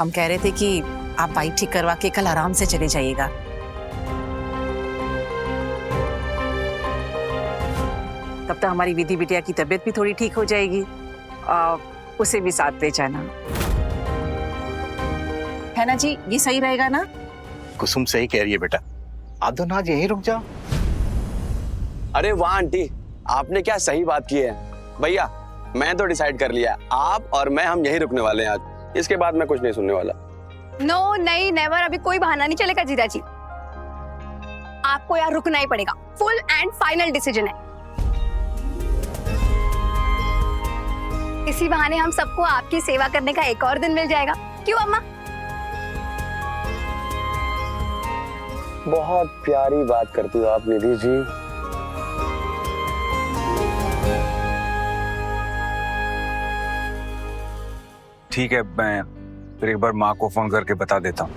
हम कह रहे थे कि आप बाइक ठीक करवा के कल आराम से चले जाइएगा। तब तक हमारी विधि बिटिया की तबीयत भी थोड़ी ठीक हो जाएगी और उसे भी साथ ले जाना, है ना जी? ये सही रहेगा ना? कुसुम सही कह रही है बेटा, आप दोनों आज यहीं रुक जाओ। अरे वाह आंटी, आपने क्या सही बात की है। भैया मैं तो डिसाइड कर लिया, आप और मैं हम यहीं रुकने वाले हैं आज। इसके बाद मैं कुछ नहीं सुनने वाला। नो नहीं नेवर, अभी कोई बहाना नहीं चलेगा जीजा जी। आपको यहाँ रुकना ही पड़ेगा, फुल एंड फाइनल डिसीजन है। इसी बहाने हम सबको आपकी सेवा करने का एक और दिन मिल जाएगा, क्यों अम्मा? बहुत प्यारी बात करती हो आप निधि जी। ठीक है, मैं फिर एक बार माँ को फोन करके बता देता हूँ।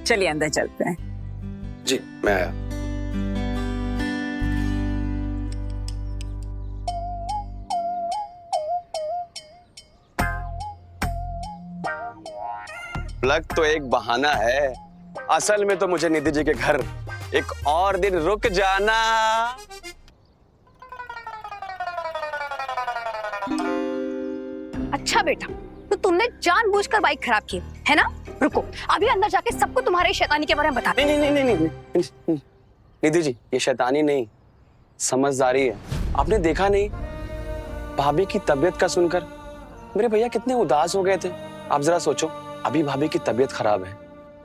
चलिए अंदर चलते हैं। जी मैं आया। प्लग तो एक बहाना है, असल में तो मुझे निधि जी के घर एक और दिन रुक जाना। अच्छा बेटा, तो तुमने जानबूझकर बाइक खराब की है ना? रुको, अभी अंदर जाके सबको तुम्हारे शैतानी के बारे में बता। नहीं नहीं नहीं नहीं नहीं निधि जी, ये शैतानी नहीं, समझदारी है। आपने देखा नहीं भाभी की तबीयत का सुनकर मेरे भैया कितने उदास हो गए थे। आप जरा सोचो, अभी भाभी की तबीयत खराब है,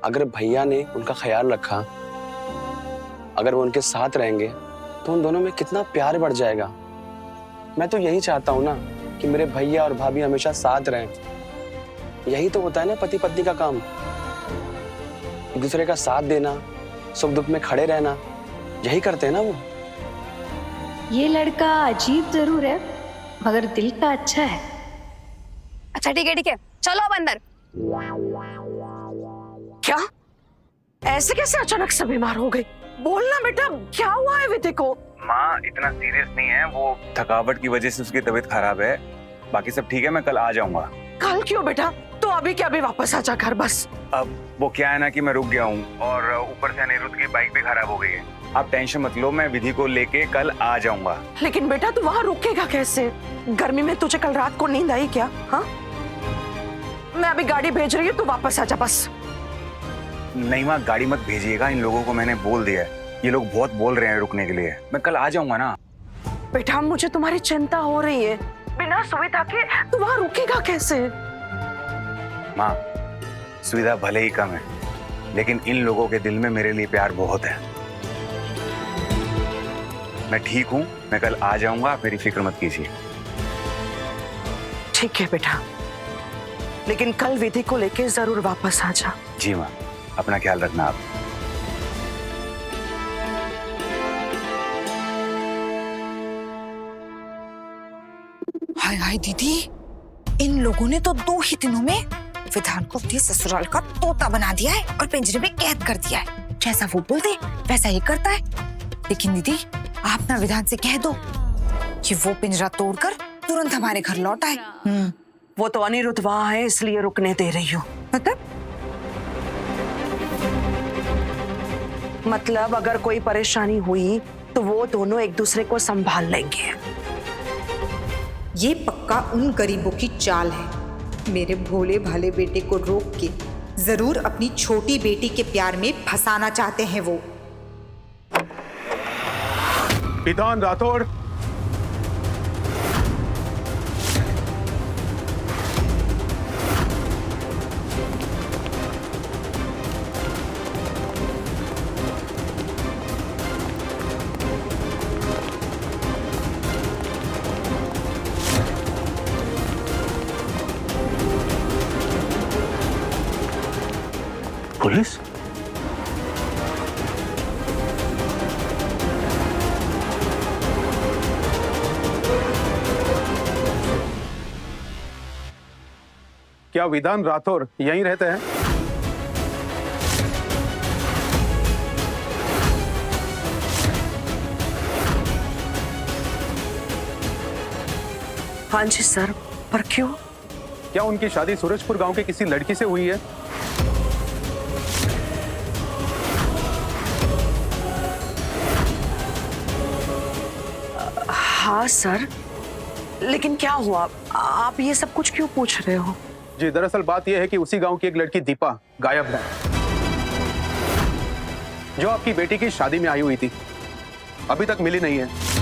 अगर भैया ने उनका ख्याल रखा, अगर वो उनके साथ रहेंगे तो उन दोनों में कितना प्यार बढ़ जाएगा। मैं तो यही चाहता हूँ ना कि मेरे भैया और भाभी हमेशा साथ रहें। यही तो होता है ना पति पत्नी का काम, एक दूसरे का साथ देना, सुख दुख में खड़े रहना, यही करते हैं ना वो। ये लड़का अजीब जरूर है मगर दिल का अच्छा है। अच्छा ठीक है, चलो अब अंदर। क्या? ऐसे कैसे अचानक से बीमार हो गई? बोलना बेटा, क्या हुआ है विधि को? माँ इतना सीरियस नहीं है, वो थकावट की वजह से उसकी तबीयत खराब है, बाकी सब ठीक है। मैं कल आ जाऊंगा। कल क्यों बेटा? तो अभी क्या, अभी वापस आ जा घर बस। अब वो क्या है ना कि मैं रुक गया हूँ और ऊपर से अनिरुद्ध की बाइक भी खराब हो गई है। आप टेंशन मत लो, मैं विधि को लेके कल आ जाऊंगा। लेकिन बेटा तू वहाँ रुकेगा कैसे? गर्मी में तुझे कल रात को नींद आई क्या? हाँ, मैं अभी गाड़ी भेज रही हूँ, तू वापस आ जा बस। नहीं माँ, गाड़ी मत भेजिएगा, इन लोगों को मैंने बोल दिया है, ये लोग बहुत बोल रहे हैं रुकने के लिए। मैं कल आ जाऊंगा ना। बेटा मुझे तुम्हारी चिंता हो रही है, बिना सुविधा के तू वहाँ रुकेगा कैसे? माँ सुविधा भले ही कम है, लेकिन इन लोगों के दिल में मेरे लिए प्यार बहुत है। मैं ठीक हूँ, मैं कल आ जाऊंगा, आप मेरी फिक्र मत कीजिए। ठीक है बेटा, लेकिन कल विधि को लेके जरूर वापस आ जा। जी माँ, अपना ख्याल रखना आप। हाय हाय दीदी, इन लोगों ने तो 2 ही दिनों में विधान को अपने ससुराल का तोता बना दिया है और पिंजरे में कैद कर दिया है। जैसा वो बोलते वैसा ही करता है। लेकिन दीदी आप ना विधान से कह दो कि वो पिंजरा तोड़कर तुरंत हमारे घर लौट आए। वो तो अनिरुद्ध वहाँ है इसलिए रुकने दे रही हूँ। मतलब अगर कोई परेशानी हुई तो वो दोनों एक दूसरे को संभाल लेंगे। ये पक्का उन गरीबों की चाल है। मेरे भोले भाले बेटे को रोक के जरूर अपनी छोटी बेटी के प्यार में फंसाना चाहते हैं वो। विधान राठौड़, पुलिस? क्या विधान राठौड़ यहीं रहते हैं? हाँ जी सर, पर क्यों? क्या उनकी शादी सूरजपुर गांव के किसी लड़की से हुई है? हाँ सर, लेकिन क्या हुआ? आप ये सब कुछ क्यों पूछ रहे हो? जी, दरअसल बात यह है कि उसी गांव की एक लड़की दीपा गायब है, जो आपकी बेटी की शादी में आई हुई थी, अभी तक मिली नहीं है।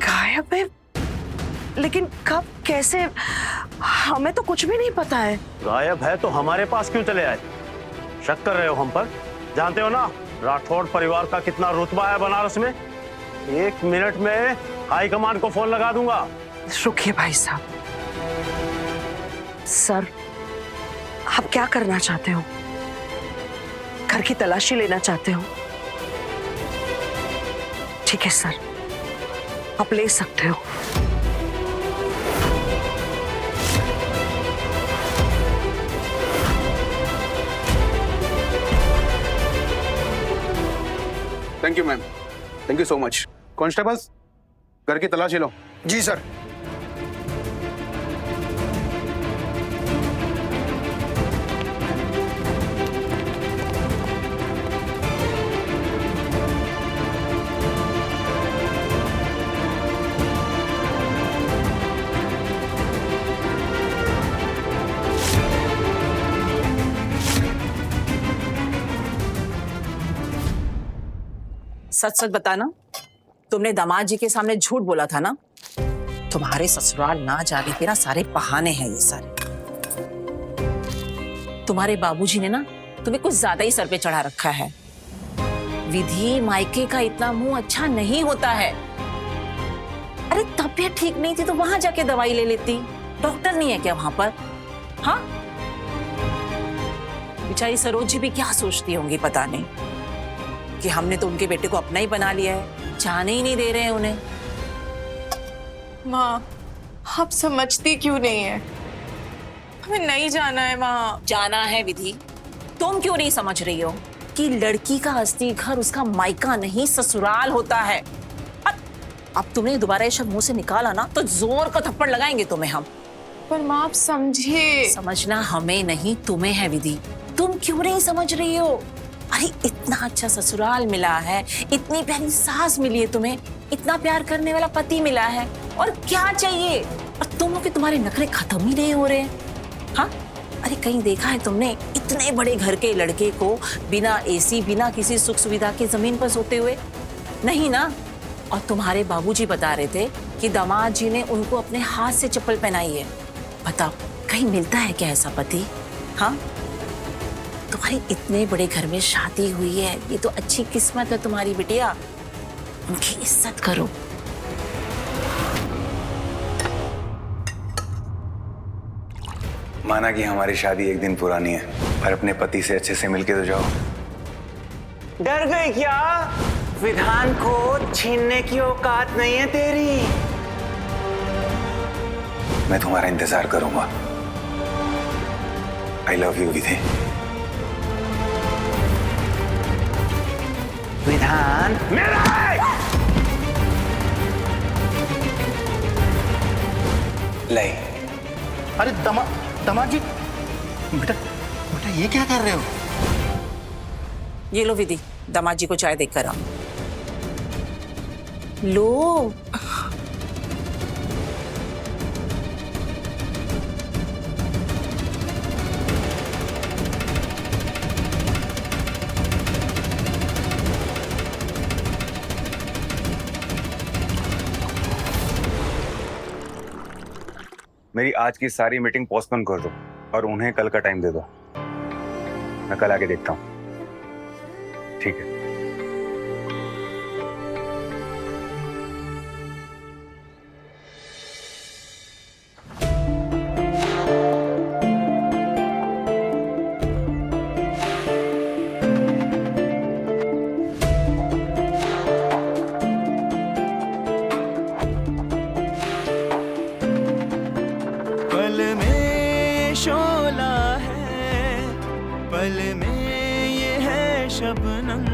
गायब है? लेकिन कब, कैसे? हमें तो कुछ भी नहीं पता है। गायब है तो हमारे पास क्यों चले आए? शक कर रहे हो हम पर? जानते हो ना राठौड़ परिवार का कितना रुतबा है बनारस में। 1 मिनट में हाई कमांड को फोन लगा दूंगा। रुकिए भाई साहब। सर, आप क्या करना चाहते हो? घर की तलाशी लेना चाहते हो? ठीक है सर, आप ले सकते हो। Thank you ma'am, thank you so much. Constables, घर की तलाशी लो। जी सर। सच सच बताना, तुमने दामाद जी के सामने झूठ बोला था ना? तुम्हारे ससुराल ना जाने के ना सारे बहाने हैं ये सारे। तुम्हारे बाबूजी ने ना तुम्हें कुछ ज्यादा ही सर पे चढ़ा रखा है। विधि, मायके का इतना मुंह अच्छा नहीं होता है। अरे तबीयत ठीक नहीं थी तो वहां जाके दवाई ले लेती। डॉक्टर नहीं है क्या वहां पर? हाँ, बेचारी सरोज जी भी क्या सोचती होंगी पता नहीं कि हमने तो उनके बेटे को अपना ही बना लिया है, जाने ही नहीं दे रहे हैं उन्हें। माँ, आप समझती क्यों नहीं है? हमें नहीं जाना है वहाँ। जाना है विधि। तुम क्यों नहीं समझ रही हो कि लड़की का असली घर उसका मायका नहीं ससुराल होता है। अब तुमने दोबारा ये शब्द मुंह से निकाला ना तो जोर का थप्पड़ लगाएंगे तुम्हें हम। पर माँ, आप समझिए। समझना हमें नहीं तुम्हें है विधि। तुम क्यों नहीं समझ रही हो? अरे इतना अच्छा ससुराल मिला है, इतनी प्यारी सास मिली है तुम्हें, इतना प्यार करने वाला पति मिला है, और क्या चाहिए? और तुम लोग के तुम्हारे नखरे खत्म ही नहीं हो रहे हैं। हाँ, अरे कहीं देखा है तुमने इतने बड़े घर के लड़के को बिना एसी, बिना किसी सुख सुविधा के जमीन पर सोते हुए? नहीं ना। और तुम्हारे बाबूजी बता रहे थे कि दामाद जी ने उनको अपने हाथ से चप्पल पहनाई है। बताओ, कहीं मिलता है क्या ऐसा पति? हाँ, तुम्हारी इतने बड़े घर में शादी हुई है, ये तो अच्छी किस्मत है तुम्हारी बिटिया। उनकी इज्जत करो। माना कि हमारी शादी एक दिन पुरानी है, पर अपने पति से अच्छे से मिलके तो जाओ। डर गई क्या? विधान को छीनने की औकात नहीं है तेरी। मैं तुम्हारा इंतजार करूंगा। आई लव यू विधि। विधान मेरा है। लाई। अरे दामाद जी, बेटा बेटा ये क्या कर रहे हो? ये लो विधि, दामाद जी को चाय देकर आओ। लो। मेरी आज की सारी मीटिंग पोस्टपोन कर दो और उन्हें कल का टाइम दे दो। मैं कल आके देखता हूँ। ठीक है। शबनम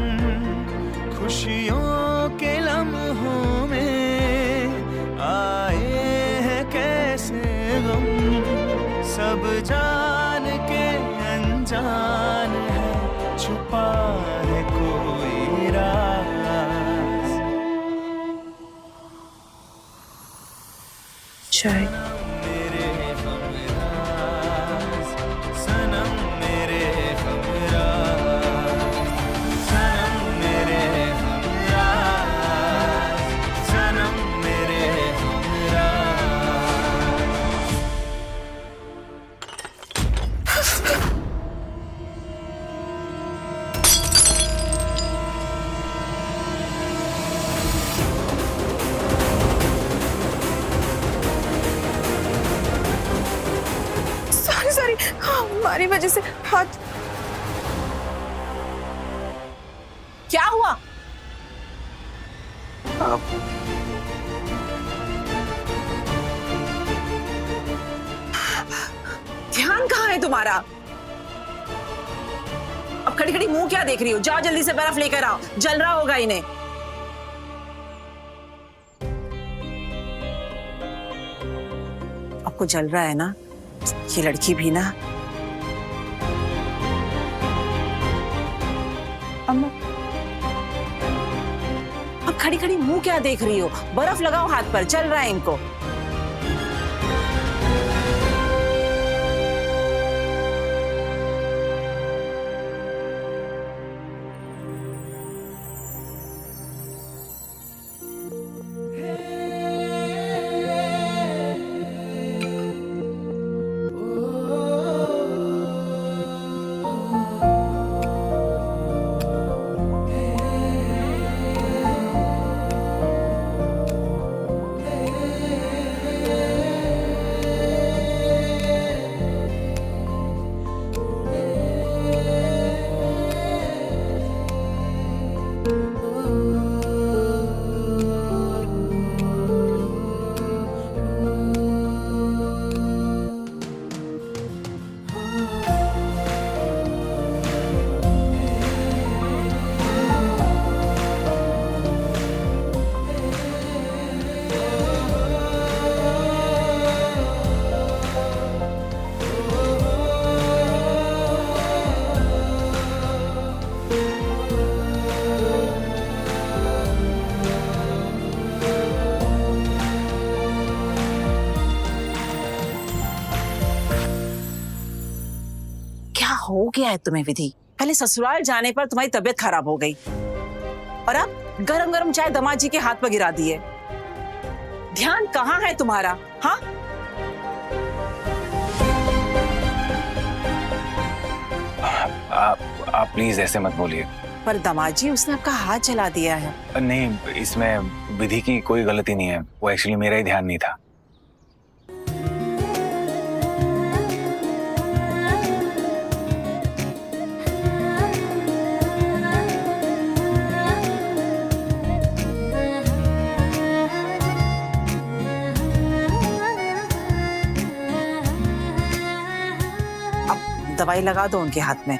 खुशियों के लम्हों में आए हैं कैसे गम, सब जान के अनजान है, छुपा है कोई राज। चाय मेरे हमराज, सनम मेरे हमराज, सनम मेरे हमराज, सनम मेरे हमराज। सॉरी हमारी वजह से हाथ। क्या हुआ? ध्यान कहाँ है तुम्हारा? अब खड़ी खड़ी मुंह क्या देख रही हो? जाओ जल्दी से बर्फ लेकर आओ, जल रहा होगा इन्हें। आपको जल रहा है ना? ये लड़की भी ना। अम्मा, अब खड़ी खड़ी मुंह क्या देख रही हो? बर्फ लगाओ हाथ पर, चल रहा है इनको। हो गया है तुम्हें विधि? पहले ससुराल जाने पर तुम्हारी तबीयत खराब हो गई और अब गरम गरम चाय दामाद जी के हाथ पर गिरा दिए। ध्यान कहाँ है तुम्हारा? हाँ, आप प्लीज ऐसे मत बोलिए। पर दामाद जी, उसने आपका हाथ जला दिया है। नहीं, इसमें विधि की कोई गलती नहीं है, वो एक्चुअली मेरा ही ध्यान नहीं था। दवाई लगा दो उनके हाथ में।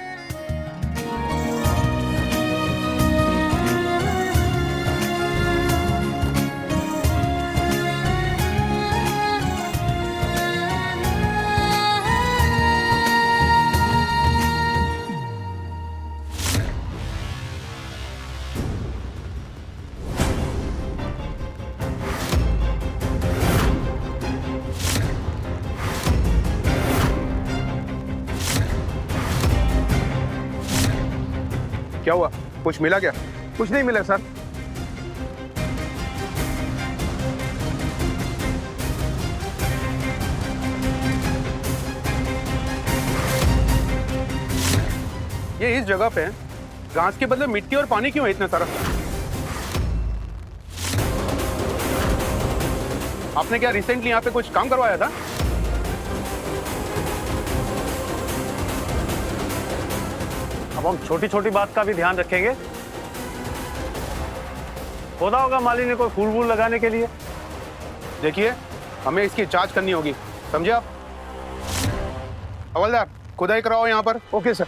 क्या हुआ? कुछ मिला क्या? कुछ नहीं मिला सर। ये इस जगह पे घास के बदले मिट्टी और पानी क्यों है इतना सारा? आपने क्या रिसेंटली यहाँ पे कुछ काम करवाया था? अब हम छोटी छोटी बात का भी ध्यान रखेंगे। खोदा होगा माली ने कोई फूल वूल लगाने के लिए। देखिए, हमें इसकी जांच करनी होगी, समझे आप? हवलदार, खुदाई कराओ यहाँ पर। Okay sir.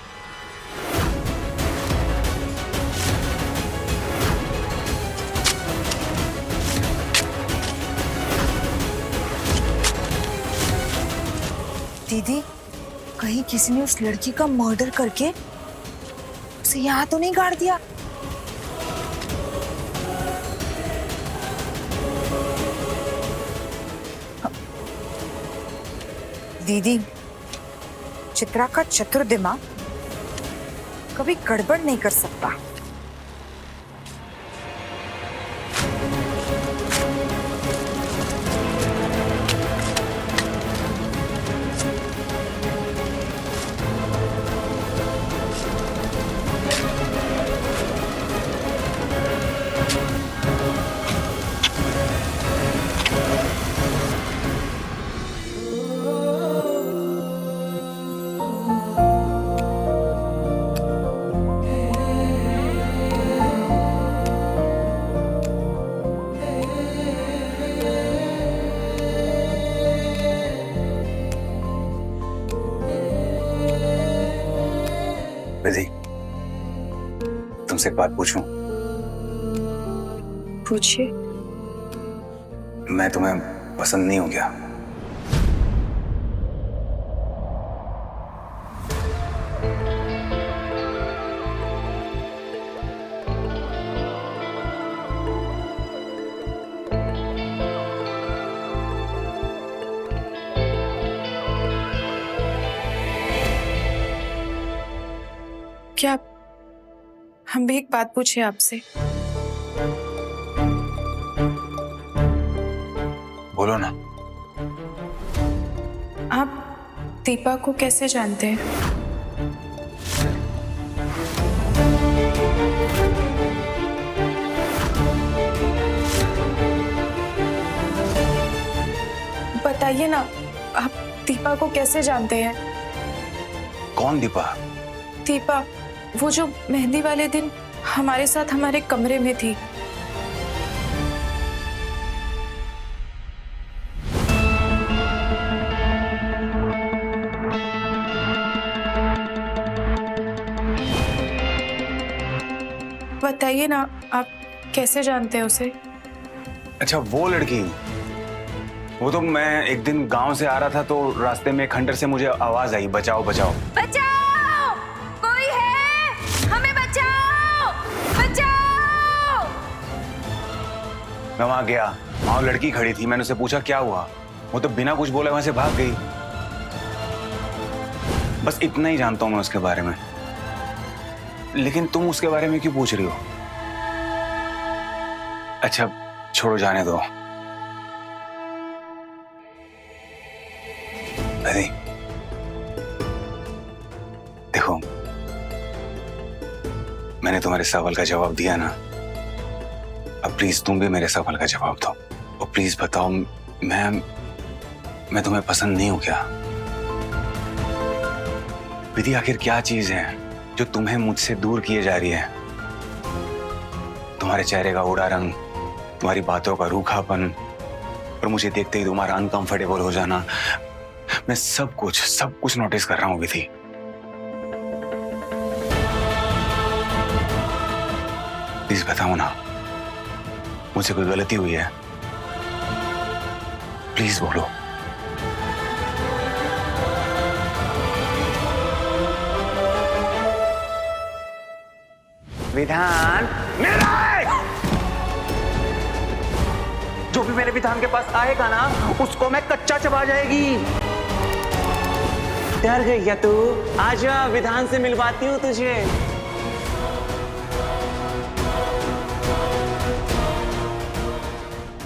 दीदी, कहीं किसी ने उस लड़की का मर्डर करके उसे यहाँ तो नहीं गाड़ दिया? दीदी, चित्रा का चतुर दिमाग कभी गड़बड़ नहीं कर सकता। विधि, तुमसे एक बात पूछूं? पूछिए। मैं तुम्हें पसंद नहीं हूं क्या? क्या हम भी एक बात पूछे आपसे? बोलो ना। आप दीपा को कैसे जानते हैं? बताइए ना, आप दीपा को कैसे जानते हैं? कौन दीपा? दीपा, वो जो मेहंदी वाले दिन हमारे साथ हमारे कमरे में थी। बताइए ना, आप कैसे जानते हैं उसे? अच्छा, वो लड़की। वो तो मैं एक दिन गांव से आ रहा था तो रास्ते में खंडर से मुझे आवाज आई, बचाओ बचाओ। बचाओ, कोई है, हमें बचाओ, बचाओ। मैं वहां गया, वहां लड़की खड़ी थी। मैंने उसे पूछा क्या हुआ, वो तो बिना कुछ बोले वहां से भाग गई। बस इतना ही जानता हूं मैं उसके बारे में। लेकिन तुम उसके बारे में क्यों पूछ रही हो? अच्छा छोड़ो, जाने दो। अरे देखो, मैंने तुम्हारे सवाल का जवाब दिया ना, अब प्लीज तुम भी मेरे सवाल का जवाब दो और प्लीज बताओ, मैं तुम्हें पसंद नहीं हूं क्या? विधि, आखिर क्या चीज है जो तुम्हें मुझसे दूर किए जा रही है? तुम्हारे चेहरे का उड़ा रंग, तुम्हारी बातों का रूखापन और मुझे देखते ही तुम्हारा अनकंफर्टेबल हो जाना, मैं सब कुछ नोटिस कर रहा हूं विधि। प्लीज बताओ ना, मुझसे कोई गलती हुई है? प्लीज बोलो। विधान मेरा है। जो भी मेरे विधान के पास आएगा ना, उसको मैं कच्चा चबा जाएगी। डर गई क्या तू? आजा, विधान से मिलवाती हूँ तुझे।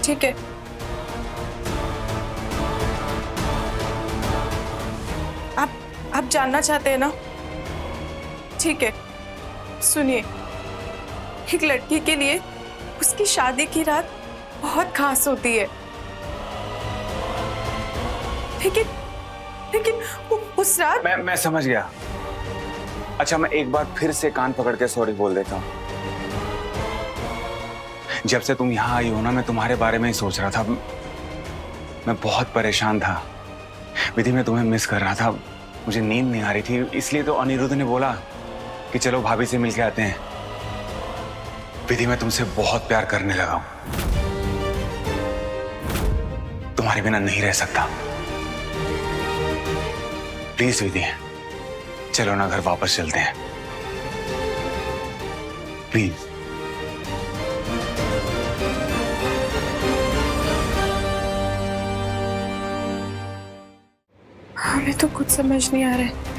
ठीक है। आप जानना चाहते हैं ना? ठीक है, सुनिए। एक लड़की के लिए उसकी शादी की रात बहुत खास होती है, लेकिन उस रात मैं समझ गया। अच्छा, मैं एक बार फिर से कान पकड़ के सॉरी बोल देता हूँ। जब से तुम यहाँ आई हो ना, मैं तुम्हारे बारे में ही सोच रहा था। मैं बहुत परेशान था विधि, मैं तुम्हें मिस कर रहा था। मुझे नींद नहीं आ रही थी, इसलिए तो अनिरुद्ध ने बोला कि चलो भाभी से मिलके आते हैं। विधि, मैं तुमसे बहुत प्यार करने लगा हूं, तुम्हारे बिना नहीं रह सकता। प्लीज विधि, चलो ना घर वापस चलते हैं प्लीज। हमें तो कुछ समझ नहीं आ रहा है।